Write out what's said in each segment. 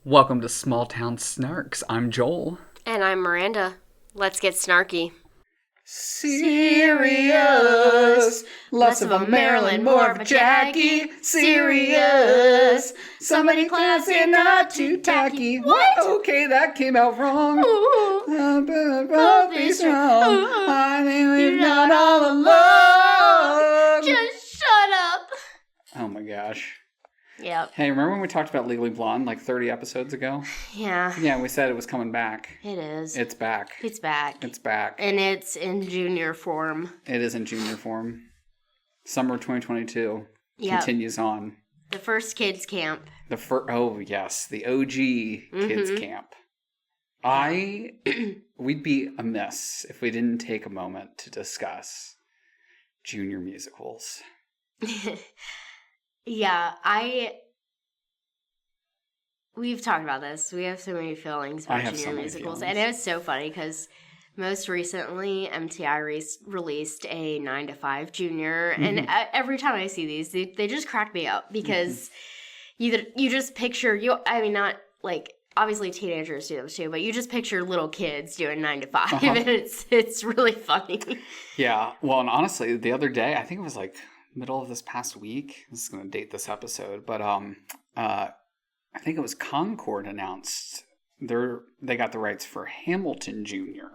Welcome to Small Town Snarks. I'm Joel. And I'm Miranda. Let's get snarky. Serious. Less of a Marilyn, more of a Jackie. Serious. Somebody classy and not too tacky. What? Okay, that came out wrong. Both Be strong. I think we've not all along. Just shut up. Oh my gosh. Yep. Hey, remember when we talked about Legally Blonde like 30 episodes ago? Yeah. Yeah, we said it was coming back. It is. It's back. It's back. It's back. And it's in junior form. It is in junior form. Summer 2022 continues on. The first kids camp. Oh yes, the OG kids camp. We'd be amiss if we didn't take a moment to discuss junior musicals. Yeah, we've talked about this. We have so many feelings about junior musicals. And it was so funny because most recently MTI released a 9 to 5 junior. And every time I see these, they just crack me up because you just picture, not like, obviously teenagers do them too, but you just picture little kids doing 9 to 5 and it's really funny. Yeah, well, and honestly, the other day, I think it was like middle of this past week. This is going to date this episode, but I think it was Concord announced they got the rights for Hamilton Junior.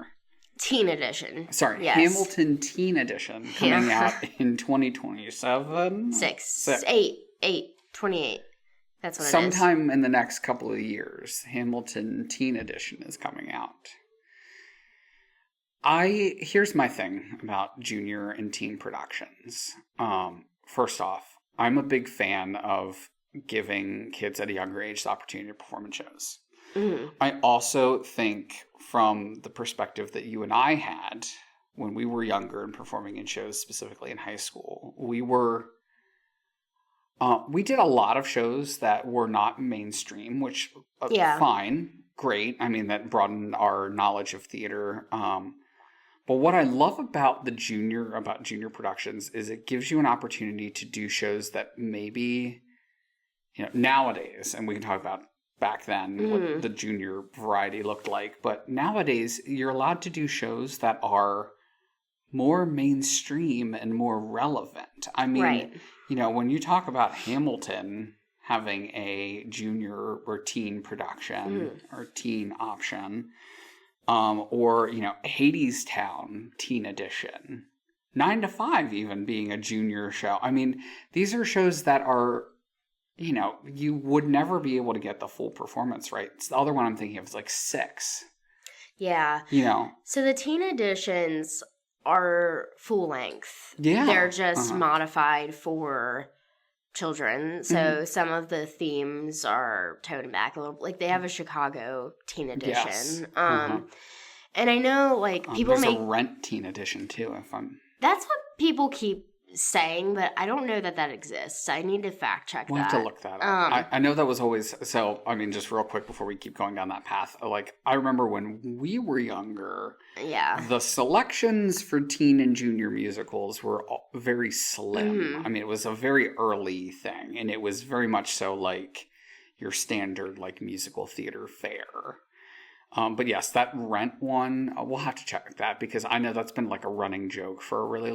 Teen Edition. Sorry, yes. Hamilton Teen Edition coming out in 2027? 28. That's what it is. Sometime in the next couple of years, Hamilton Teen Edition is coming out. Here's my thing about junior and teen productions. First off, I'm a big fan of giving kids at a younger age the opportunity to perform in shows. Mm-hmm. I also think from the perspective that you and I had when we were younger and performing in shows, specifically in high school, we did a lot of shows that were not mainstream, which fine, great. I mean, that broadened our knowledge of theater. But what I love about junior productions is it gives you an opportunity to do shows that maybe, nowadays, and we can talk about back then what the junior variety looked like, but nowadays you're allowed to do shows that are more mainstream and more relevant. I mean, when you talk about Hamilton having a junior or teen production or teen option, or Hadestown Teen Edition, 9 to 5 even being a junior show. I mean, these are shows that are, you would never be able to get the full performance right. The other one I'm thinking of is like 6. Yeah. So the teen editions are full length. Yeah. They're just modified for children. So some of the themes are toned back a little. Like they have a Chicago Teen Edition. Yes. And I know people there's make a Rent Teen Edition too. That's what people keep saying, but I don't know that exists. I need to fact check that. We'll have to look that up. I know that was always so. I mean, just real quick before we keep going down that path, I remember when we were younger. Yeah. The selections for teen and junior musicals were very slim. I mean, it was a very early thing, and it was very much so like your standard musical theater fare. But yes, that Rent one, we'll have to check that because I know that's been a running joke for a really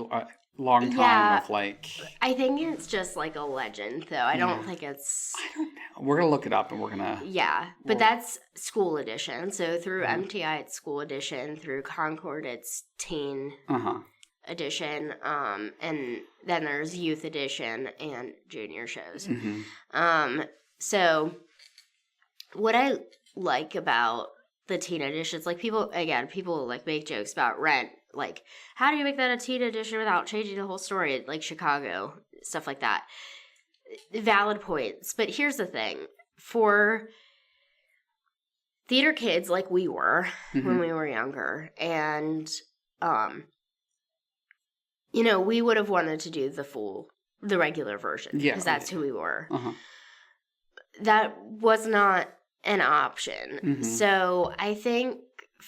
long time. Yeah, I think it's just a legend, though. I don't think it's... I don't know. We're going to look it up and we're going to... Yeah, but that's school edition. So through MTI, it's school edition. Through Concord, it's teen edition. And then there's youth edition and junior shows. So what I like about the teen editions, people make jokes about Rent. How do you make that a teen edition without changing the whole story? Chicago, stuff like that. Valid points. But here's the thing. For theater kids like we were when we were younger, and, we would have wanted to do the regular version. Yeah. Because that's who we were. That was not an option. So I think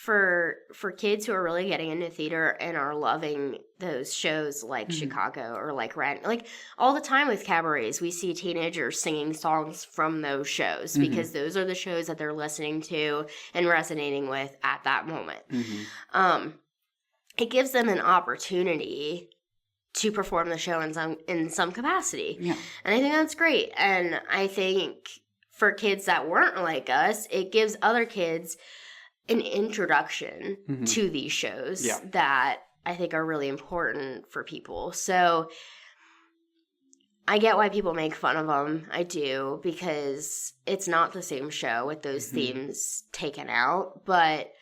for kids who are really getting into theater and are loving those shows like Chicago or like Rent, like all the time with cabarets, we see teenagers singing songs from those shows because those are the shows that they're listening to and resonating with at that moment. It gives them an opportunity to perform the show in some capacity. Yeah. And I think that's great. And I think for kids that weren't like us, it gives other kids an introduction to these shows that I think are really important for people. So I get why people make fun of them. I do, because it's not the same show with those themes taken out. But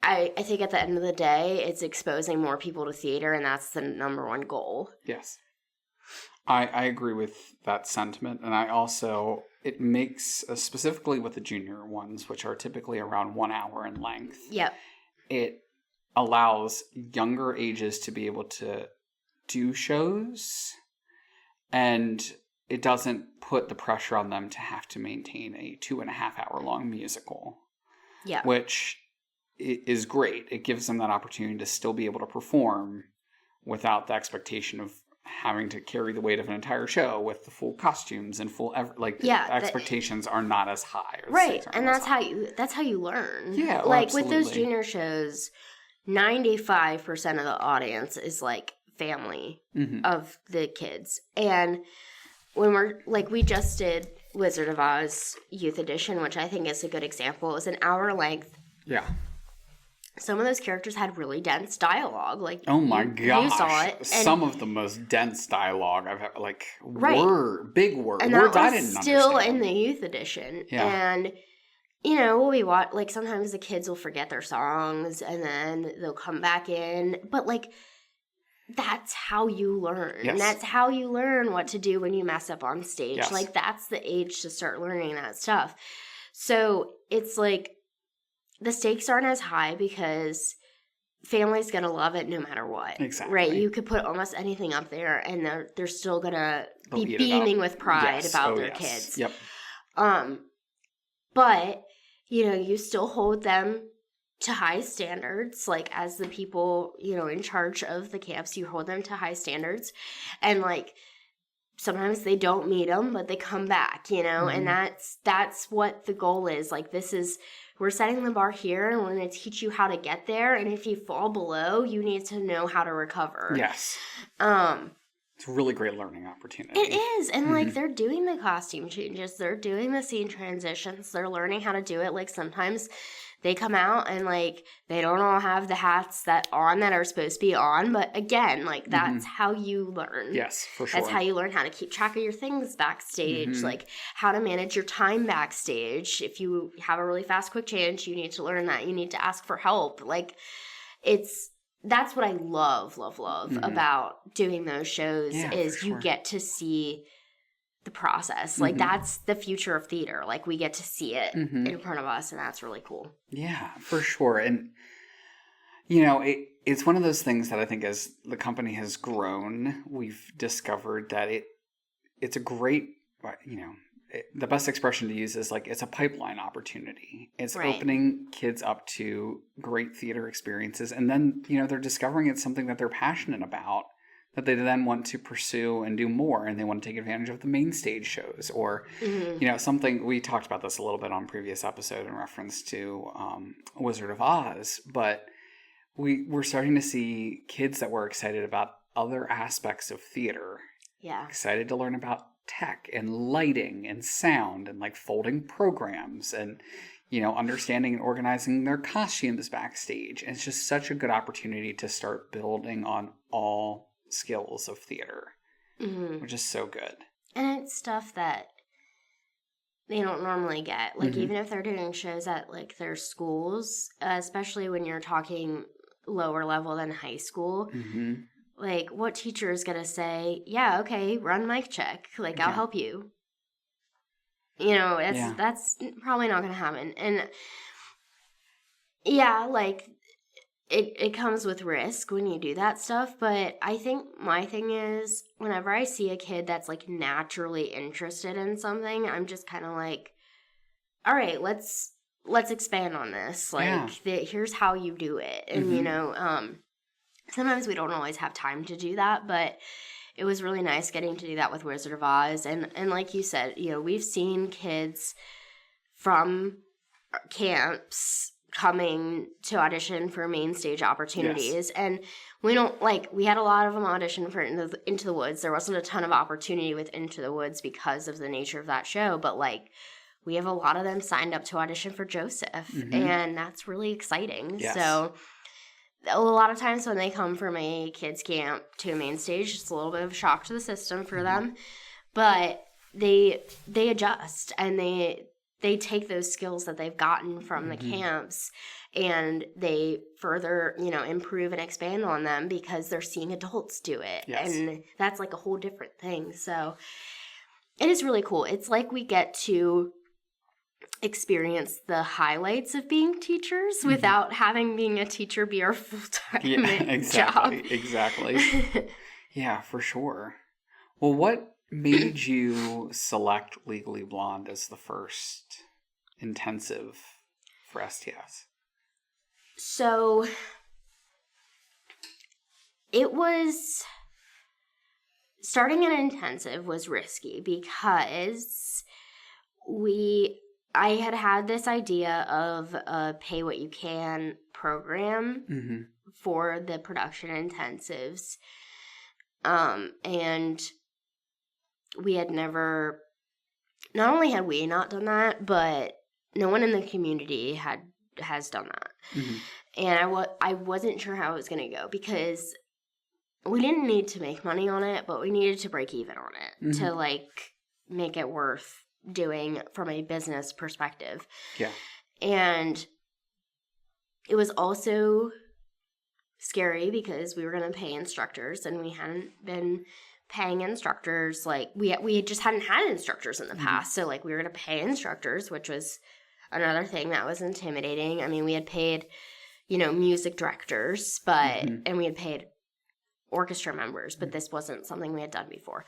I think at the end of the day, it's exposing more people to theater, and that's the number one goal. Yes. I agree with that sentiment, and I also, it makes, specifically with the junior ones, which are typically around 1 hour in length, it allows younger ages to be able to do shows, and it doesn't put the pressure on them to have to maintain a 2.5 hour long musical. Yeah. Which is great. It gives them that opportunity to still be able to perform without the expectation of having to carry the weight of an entire show with the full costumes and full expectations are not as high. Right. And that's how you learn. Yeah. Like with those junior shows, 95% of the audience is like family of the kids. And when we just did Wizard of Oz Youth Edition, which I think is a good example. It was an hour length. Yeah. Some of those characters had really dense dialogue. Like, oh my gosh, you saw it. Some of the most dense dialogue I've had, like, big words. And that was still in the youth edition. Yeah. And, you know, we watch, like, sometimes the kids will forget their songs and then they'll come back in. But, like, that's how you learn. Yes. And that's how you learn what to do when you mess up on stage. Yes. Like, that's the age to start learning that stuff. So it's like, the stakes aren't as high because family's going to love it no matter what. Exactly. Right? You could put almost anything up there and they're still going to be beaming with pride about their kids. Yep. But, you know, you still hold them to high standards. Like, as the people, you know, in charge of the camps, you hold them to high standards. And, like, sometimes they don't meet them, but they come back, you know? And that's what the goal is. Like, we're setting the bar here, and we're going to teach you how to get there. And if you fall below, you need to know how to recover. Yes. It's a really great learning opportunity. It is. And, like, they're doing the costume changes. They're doing the scene transitions. They're learning how to do it. Like, sometimes they come out and, like, they don't all have the hats that are supposed to be on. But, again, like, that's how you learn. Yes, for sure. That's how you learn how to keep track of your things backstage. Like, how to manage your time backstage. If you have a really fast, quick change, you need to learn that. You need to ask for help. Like, that's what I love about doing those shows is you get to see the process. Like, that's the future of theater. Like, we get to see it in front of us, and that's really cool. Yeah, for sure. And, you know, it's one of those things that I think as the company has grown, we've discovered that it's a great, you know, the best expression to use is, like, it's a pipeline opportunity. It's opening kids up to great theater experiences. And then, you know, they're discovering it's something that they're passionate about, that they then want to pursue and do more. And they want to take advantage of the main stage shows. Or, you know, something, we talked about this a little bit on previous episode in reference to Wizard of Oz. But we're starting to see kids that were excited about other aspects of theater. Yeah. Excited to learn about tech and lighting and sound and, like, folding programs and, you know, understanding and organizing their costumes backstage. And it's just such a good opportunity to start building on all skills of theater, which is so good. And it's stuff that they don't normally get. Like, even if they're doing shows at, like, their schools, especially when you're talking lower level than high school, like, what teacher is going to say, yeah, okay, run mic check. Like, I'll help you. You know, that's probably not going to happen. And, yeah, like, it comes with risk when you do that stuff. But I think my thing is, whenever I see a kid that's, like, naturally interested in something, I'm just kind of like, all right, let's let's expand on this. Like, here's how you do it. And, you know, sometimes we don't always have time to do that, but it was really nice getting to do that with Wizard of Oz. And like you said, you know, we've seen kids from camps coming to audition for main stage opportunities. And we don't, like, we had a lot of them audition for Into the Woods. There wasn't a ton of opportunity with Into the Woods because of the nature of that show, but, like, we have a lot of them signed up to audition for Joseph, and that's really exciting. So a lot of times when they come from a kids camp to a main stage, it's a little bit of a shock to the system for them, but they adjust, and they take those skills that they've gotten from the camps, and they further, you know, improve and expand on them because they're seeing adults do it. And that's like a whole different thing. So it is really cool. It's like we get to experience the highlights of being teachers without having being a teacher be our full-time job. Exactly. Yeah, for sure. Well, what made you select Legally Blonde as the first intensive for STS? So it was, starting an intensive was risky because I had this idea of a pay what you can program for the production intensives. And we had never, not only had we not done that, but no one in the community has done that. And I wasn't sure how it was going to go because we didn't need to make money on it, but we needed to break even on it to, like, make it worth doing from a business perspective. Yeah. And it was also scary because we were going to pay instructors, and we hadn't been paying instructors. Like, we just hadn't had instructors in the past. So, like, we were going to pay instructors, which was another thing that was intimidating. I mean, we had paid, you know, music directors, but and we had paid orchestra members, but this wasn't something we had done before.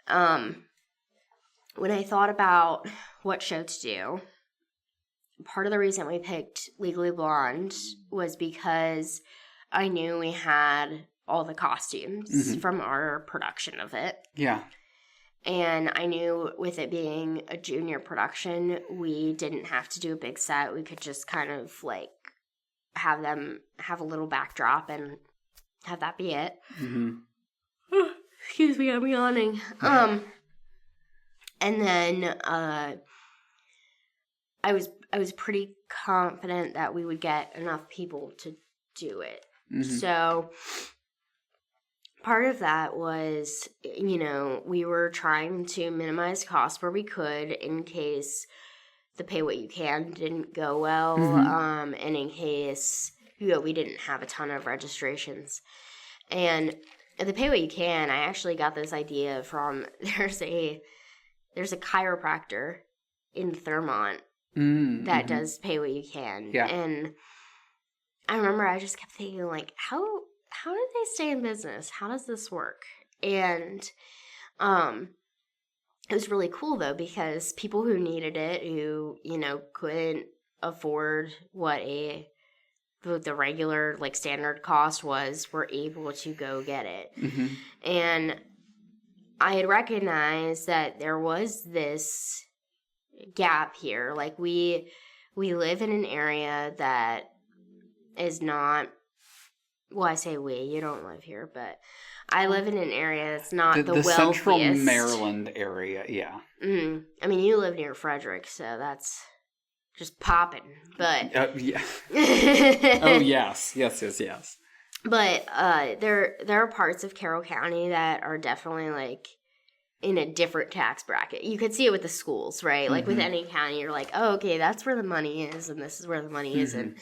When I thought about what show to do, part of the reason we picked Legally Blonde was because I knew we had all the costumes from our production of it. Yeah. And I knew with it being a junior production, we didn't have to do a big set. We could just kind of, like, have them have a little backdrop and have that be it. Excuse me, I'm yawning. And then I was pretty confident that we would get enough people to do it. So part of that was, you know, we were trying to minimize costs where we could in case the pay what you can didn't go well, and in case, you know, we didn't have a ton of registrations. And the pay what you can, I actually got this idea from, there's a chiropractor in Thurmont that does pay what you can. Yeah. And I remember I just kept thinking, like, how did they stay in business? How does this work? And it was really cool, though, because people who needed it, who, you know, couldn't afford what the regular, like, standard cost was, were able to go get it. And I had recognized that there was this gap here. Like, we live in an area that is not, well, I say we, you don't live here, but I live in an area that's not the wealthiest. The central Maryland area, yeah. I mean, you live near Frederick, so that's just popping, but... yeah. Oh, yes. But there are parts of Carroll County that are definitely, like, in a different tax bracket. You could see it with the schools, right? Like, with any county, you're like, oh, okay, that's where the money is, and this is where the money isn't.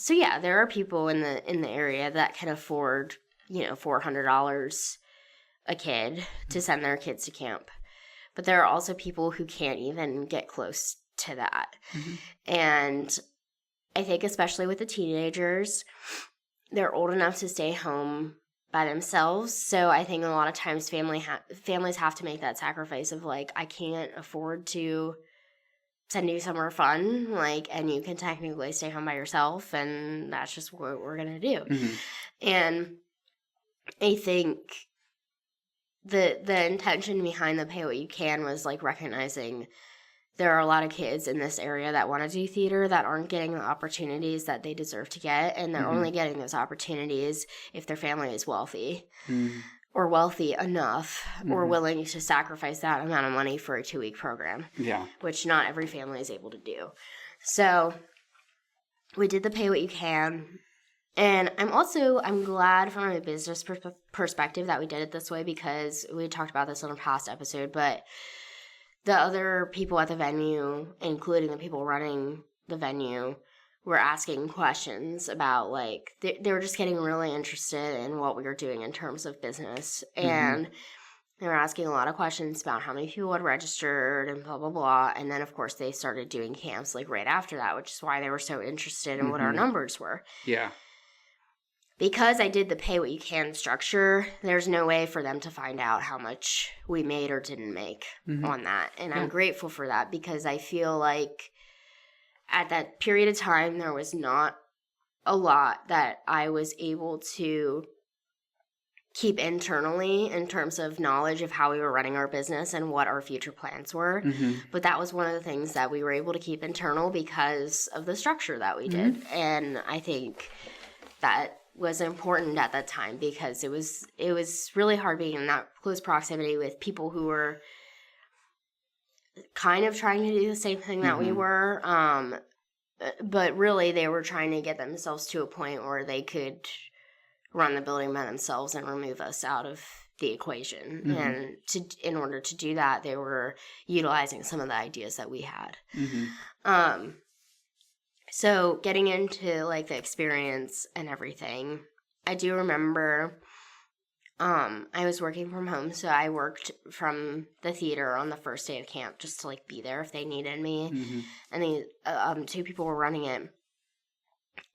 So, yeah, there are people in the area that can afford, you know, $400 a kid to send their kids to camp. But there are also people who can't even get close to that. And I think especially with the teenagers, they're old enough to stay home by themselves. So I think a lot of times families have to make that sacrifice of, like, I can't afford to send you somewhere fun, like, and you can technically stay home by yourself, and that's just what we're going to do. Mm-hmm. And I think the intention behind the Pay What You Can was, like, recognizing there are a lot of kids in this area that want to do theater that aren't getting the opportunities that they deserve to get, and they're only getting those opportunities if their family is wealthy or wealthy enough or willing to sacrifice that amount of money for a 2-week program, which not every family is able to do. So we did the Pay What You Can, and I'm glad from a business perspective that we did it this way, because we talked about this on a past episode, but the other people at the venue, including the people running the venue, were asking questions about, like, they were just getting really interested in what we were doing in terms of business. And they were asking a lot of questions about how many people had registered and blah, blah, blah. And then, of course, they started doing camps, like, right after that, which is why they were so interested in what our numbers were. Yeah. Because I did the Pay What You Can structure, there's no way for them to find out how much we made or didn't make on that. And I'm grateful for that, because I feel like at that period of time, there was not a lot that I was able to keep internally in terms of knowledge of how we were running our business and what our future plans were. But that was one of the things that we were able to keep internal because of the structure that we did. And I think that was important at that time, because it was really hard being in that close proximity with people who were kind of trying to do the same thing that we were, but really they were trying to get themselves to a point where they could run the building by themselves and remove us out of the equation. And in order to do that, they were utilizing some of the ideas that we had. So getting into, like, the experience and everything, I do remember I was working from home, so I worked from the theater on the first day of camp just to, like, be there if they needed me. And the 2 people were running it.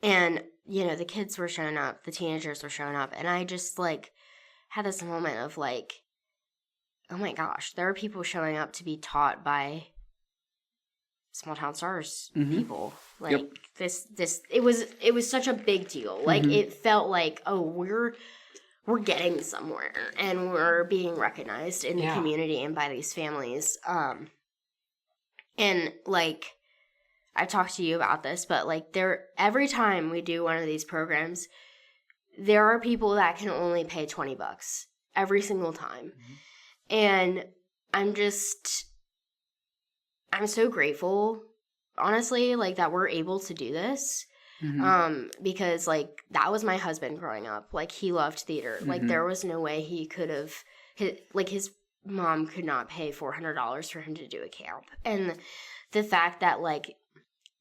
And, you know, the kids were showing up, the teenagers were showing up, and I just, like, had this moment of, like, oh my gosh, there are people showing up to be taught by Small Town Stars people. Like, this it was such a big deal. Like, it felt like, oh, we're getting somewhere, and we're being recognized in the community and by these families. And, like, I've talked to you about this, but, like, every time we do one of these programs, there are people that can only pay $20 every single time. And I'm so grateful, honestly, like, that we're able to do this. Because, like, that was my husband growing up. Like, he loved theater. Like, there was no way he could have, his mom could not pay $400 for him to do a camp. And the fact that, like,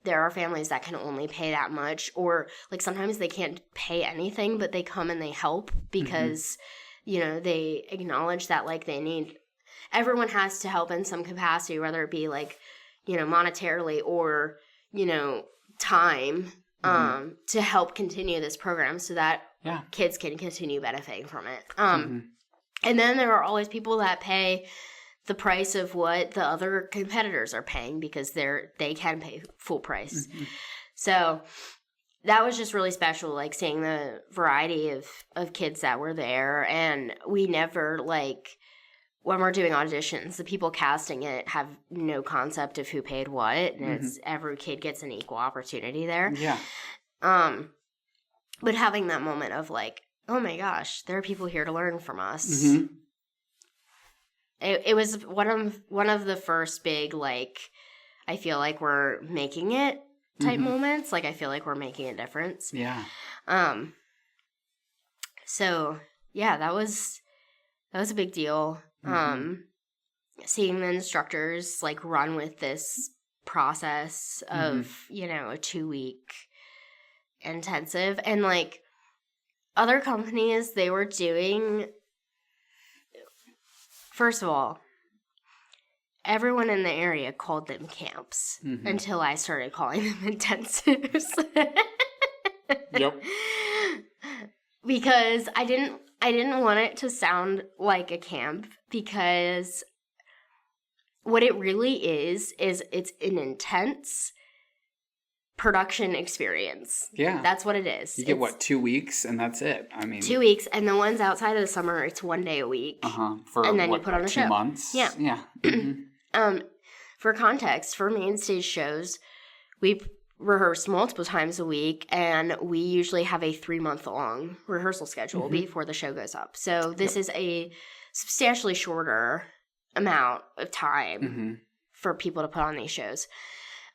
there are families that can only pay that much, or, like, sometimes they can't pay anything, but they come and they help because, you know, they acknowledge that, like, everyone has to help in some capacity, whether it be, like, you know, monetarily or, you know, time, to help continue this program so that kids can continue benefiting from it. And then there are always people that pay the price of what the other competitors are paying, because they can pay full price. So that was just really special, like, seeing the variety of kids that were there. And we never, like, when we're doing auditions, the people casting it have no concept of who paid what, and it's every kid gets an equal opportunity there. But having that moment of, like, oh my gosh, there are people here to learn from us. It was one of the first big, like, I feel like we're making it type moments. Like, I feel like we're making a difference. So yeah, that was a big deal. Seeing the instructors, like, run with this process of, you know, a 2-week intensive, and, like, other companies, they were doing, first of all, everyone in the area called them camps until I started calling them intensives. Because I didn't want it to sound like a camp, because what it really is it's an intense production experience. Yeah. That's what it is. You get, 2 weeks, and that's it. I mean... 2 weeks, and the ones outside of the summer, it's 1 day a week. For, and then you put on a 2 show. months? Yeah. Yeah. Mm-hmm. For context, for main stage shows, we rehearse multiple times a week, and we usually have a 3-month-long rehearsal schedule before the show goes up. So this is a substantially shorter amount of time for people to put on these shows.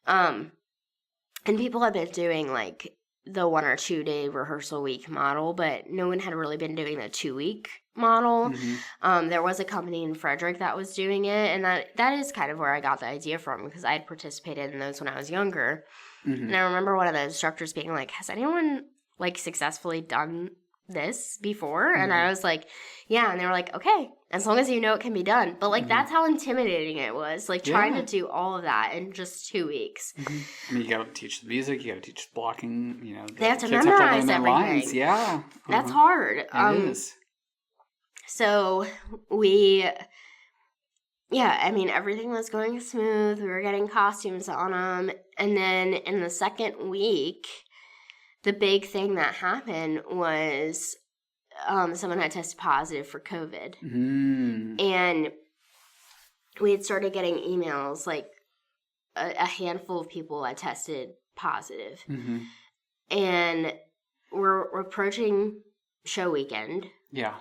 And people have been doing, like, the 1 or 2 day rehearsal week model, but no one had really been doing the 2-week model. There was a company in Frederick that was doing it, and that is kind of where I got the idea from, because I had participated in those when I was younger. And I remember one of the instructors being like, has anyone, like, successfully done this before? And I was like, yeah. And they were like, okay, as long as you know it can be done. But, like, that's how intimidating it was, like, trying to do all of that in just 2 weeks. I mean, you got to teach the music, you got to teach the blocking, you know. They have to memorize everything. Lines. Yeah. That's hard. It is. So I mean, everything was going smooth. We were getting costumes on them. And then in the second week, the big thing that happened was someone had tested positive for COVID. And we had started getting emails, like a handful of people had tested positive. And we're approaching show weekend. Yeah.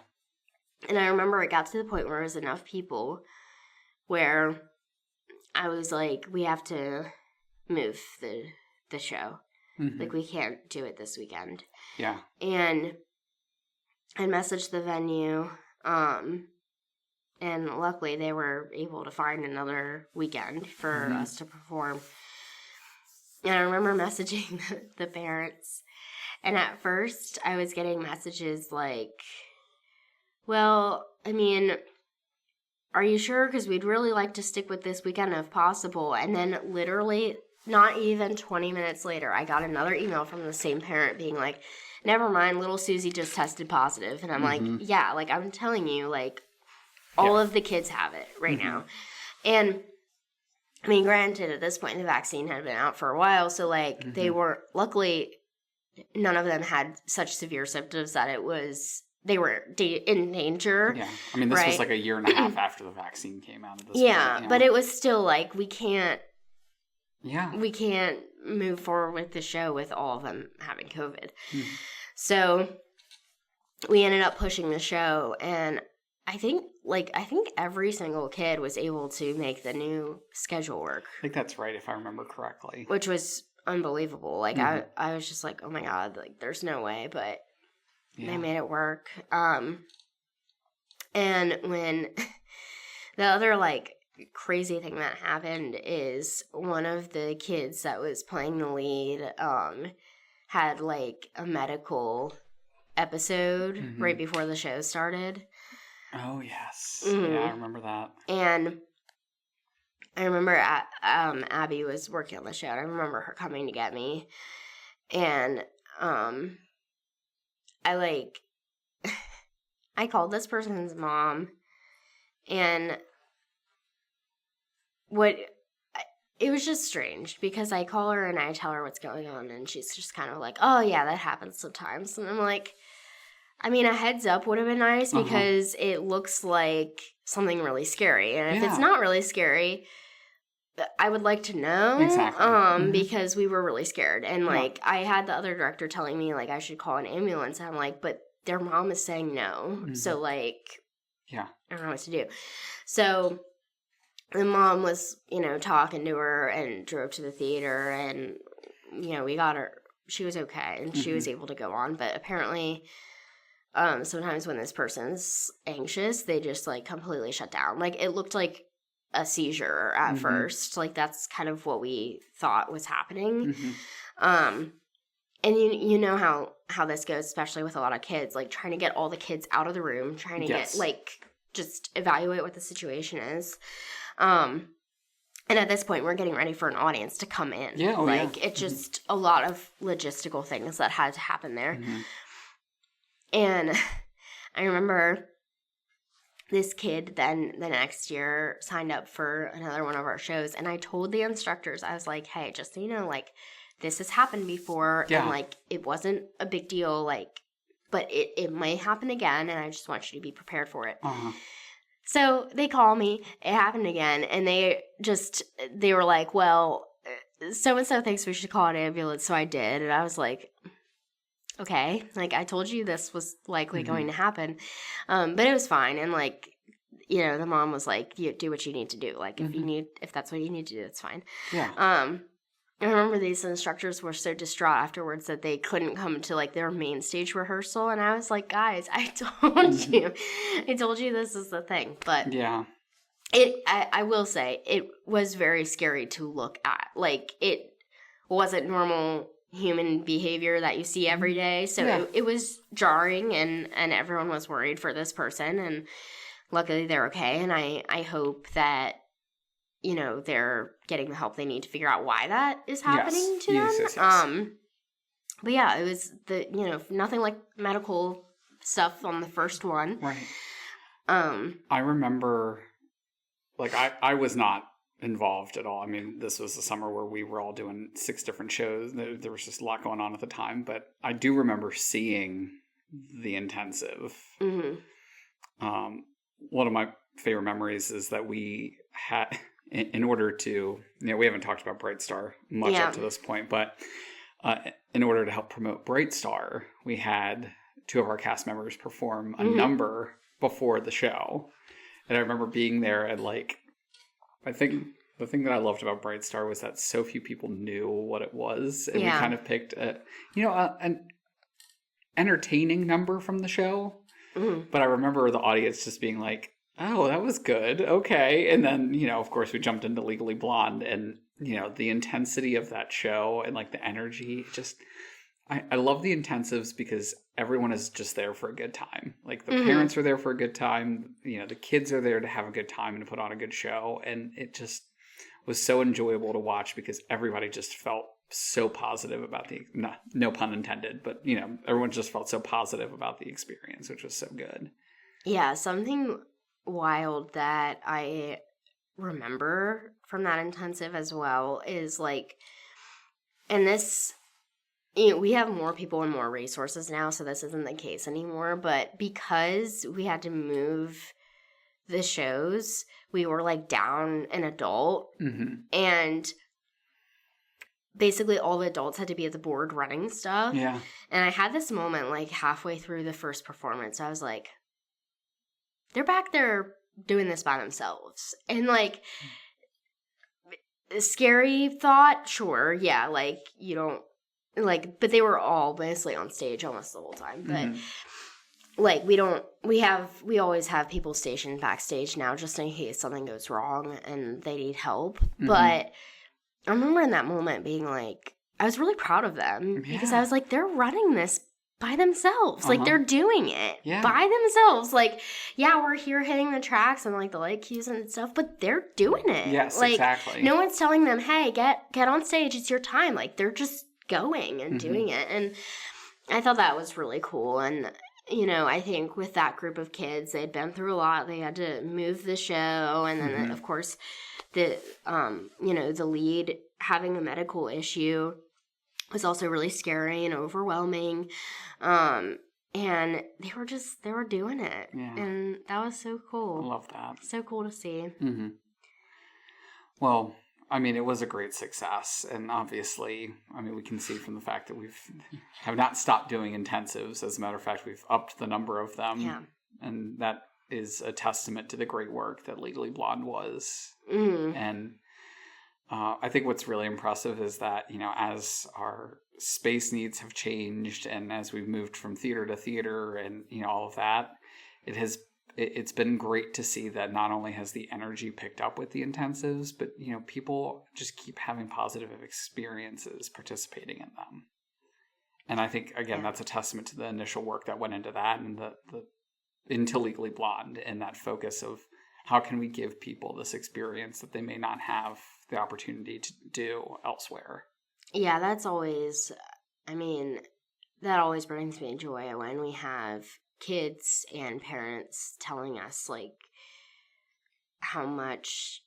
And I remember it got to the point where there was enough people where I was like, we have to move the show. Like, we can't do it this weekend. Yeah. And I messaged the venue, and luckily they were able to find another weekend for us to perform. And I remember messaging the parents, and at first I was getting messages like, well, I mean, are you sure? Because we'd really like to stick with this weekend if possible. And then literally not even 20 minutes later, I got another email from the same parent being like, never mind, little Susie just tested positive. And I'm like, yeah, like, I'm telling you, like, all of the kids have it right now. And, I mean, granted, at this point, the vaccine had been out for a while. So, like, they were, luckily, none of them had such severe symptoms that it was... They were in danger. Yeah. I mean, this was like a year and a half after the vaccine came out at this point. Yeah, but it was still like, we can't Yeah. We can't move forward with the show with all of them having COVID. So we ended up pushing the show, and I think every single kid was able to make the new schedule work. I think that's right, if I remember correctly. Which was unbelievable. Like, I was just like, oh my God, like, there's no way, but they made it work. And when the other, like, crazy thing that happened is one of the kids that was playing the lead had, like, a medical episode right before the show started. Oh, yes. Yeah, I remember that. And I remember Abby was working on the show, and I remember her coming to get me. And I called this person's mom, and it was just strange, because I call her and I tell her what's going on, and she's just kind of like, oh, yeah, that happens sometimes. And I'm like, I mean, a heads up would have been nice, because it looks like something really scary. And if it's not really scary, I would like to know. Exactly. Because we were really scared. And, like, I had the other director telling me, like, I should call an ambulance. And I'm like, but their mom is saying no. So, like, I don't know what to do. So the mom was, talking to her and drove to the theater, and, we got her. She was okay, and she was able to go on. But apparently, sometimes when this person's anxious, they just, like, completely shut down. Like, it looked like a seizure at first. Like, that's kind of what we thought was happening. And you know how this goes, especially with a lot of kids, like, trying to get all the kids out of the room, trying to get, like, just evaluate what the situation is. And at this point, we're getting ready for an audience to come in. It's just a lot of logistical things that had to happen there. And I remember this kid then the next year signed up for another one of our shows, and I told the instructors, I was like, hey, just so you know, like, this has happened before, and, like, it wasn't a big deal, like, but it may happen again, and I just want you to be prepared for it. So they call me, it happened again, and they were like, well, so-and-so thinks we should call an ambulance, so I did, and I was like, okay, like, I told you this was likely going to happen, but it was fine, and, like, you know, the mom was like, you do what you need to do, like, if that's what you need to do, it's fine. I remember these instructors were so distraught afterwards that they couldn't come to, like, their main stage rehearsal, and I was like, guys, I told you this is the thing, but I will say, it was very scary to look at, like, it wasn't normal human behavior that you see every day, so it was jarring, and everyone was worried for this person, and luckily they're okay, and I hope that, you know, they're getting the help they need to figure out why that is happening to them. Yes. But yeah, it was nothing like medical stuff on the first one. Right. I remember, like, I was not involved at all. I mean, this was the summer where we were all doing 6 different shows. There was just a lot going on at the time, but I do remember seeing the intensive. One of my favorite memories is that we had, in order to, we haven't talked about Bright Star much up to this point, but in order to help promote Bright Star, we had 2 of our cast members perform a number before the show. And I remember being there and, like, I think the thing that I loved about Bright Star was that so few people knew what it was. And we kind of picked an entertaining number from the show. But I remember the audience just being like, oh, that was good. Okay. And then, of course, we jumped into Legally Blonde, and, the intensity of that show and, like, the energy, just, I love the intensives because everyone is just there for a good time. Like, the parents are there for a good time. The kids are there to have a good time and to put on a good show. And it just was so enjoyable to watch because everybody just felt so positive about no pun intended, but, everyone just felt so positive about the experience, which was so good. Yeah, something wild that I remember from that intensive as well is, like, and this, we have more people and more resources now, so this isn't the case anymore, but because we had to move the shows, we were, like, down an adult, and basically all the adults had to be at the board running stuff. Yeah. And I had this moment, like, halfway through the first performance. I was like, they're back there doing this by themselves. And, like, scary thought, sure, yeah, like, you don't, like, but they were all mostly on stage almost the whole time. But, like, we always have people stationed backstage now just in case something goes wrong and they need help. But I remember in that moment being like, I was really proud of them because I was like, they're running this by themselves. Like, they're doing it by themselves. Like, yeah, we're here hitting the tracks and, like, the light cues and stuff, but they're doing it. Yes, like, exactly. No one's telling them, hey, get on stage. It's your time. Like, they're just going and doing it. And I thought that was really cool. And, I think with that group of kids, they'd been through a lot. They had to move the show. And then, of course, the lead having a medical issue was also really scary and overwhelming. And they were doing it. Yeah. And that was so cool. I love that. So cool to see. Well, I mean, it was a great success. And obviously, I mean, we can see from the fact that have not stopped doing intensives. As a matter of fact, we've upped the number of them. Yeah. And that is a testament to the great work that Legally Blonde was. And I think what's really impressive is that, as our space needs have changed and as we've moved from theater to theater and, all of that, it's been great to see that not only has the energy picked up with the intensives, but, people just keep having positive experiences participating in them. And I think, again, that's a testament to the initial work that went into that and into Legally Blonde and that focus of how can we give people this experience that they may not have the opportunity to do elsewhere. Yeah, that always brings me joy when we have kids and parents telling us, like, how much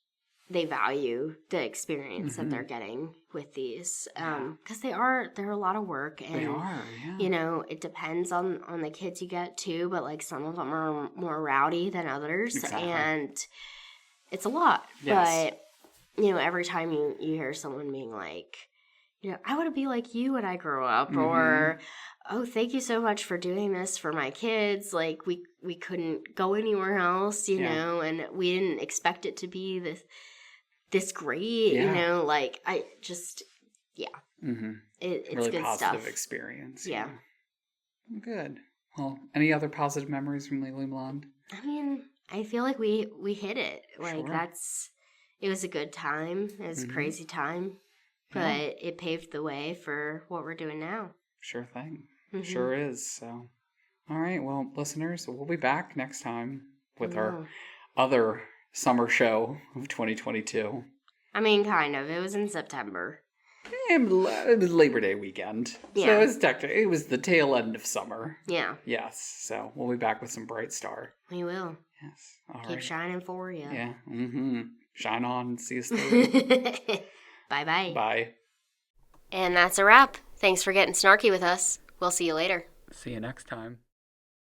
they value the experience that they're getting with these. Because they're a lot of work. And, they are, yeah. You know, it depends on the kids you get, too. But, like, some of them are more rowdy than others. Exactly. And it's a lot. Yes. But, you know, every time you hear someone being like, you know, I want to be like you when I grow up. Or, oh, thank you so much for doing this for my kids. Like, we couldn't go anywhere else, you know. And we didn't expect it to be this great, you know, like, I just, it's really good positive stuff. Experience. Yeah. Good. Well, any other positive memories from Legally Blonde? I mean, I feel like we hit it. Like, it was a good time. It was a crazy time, but it paved the way for what we're doing now. Sure thing. Sure is. So, all right. Well, listeners, we'll be back next time with our other summer show of 2022. I mean, kind of. It was in September. It was Labor Day weekend. Yeah. So it was the tail end of summer. Yeah. Yes. So we'll be back with some Bright Star. We will. Yes. All Keep shining for you. Yeah. Shine on. See us later. Bye-bye. Bye. And that's a wrap. Thanks for getting snarky with us. We'll see you later. See you next time.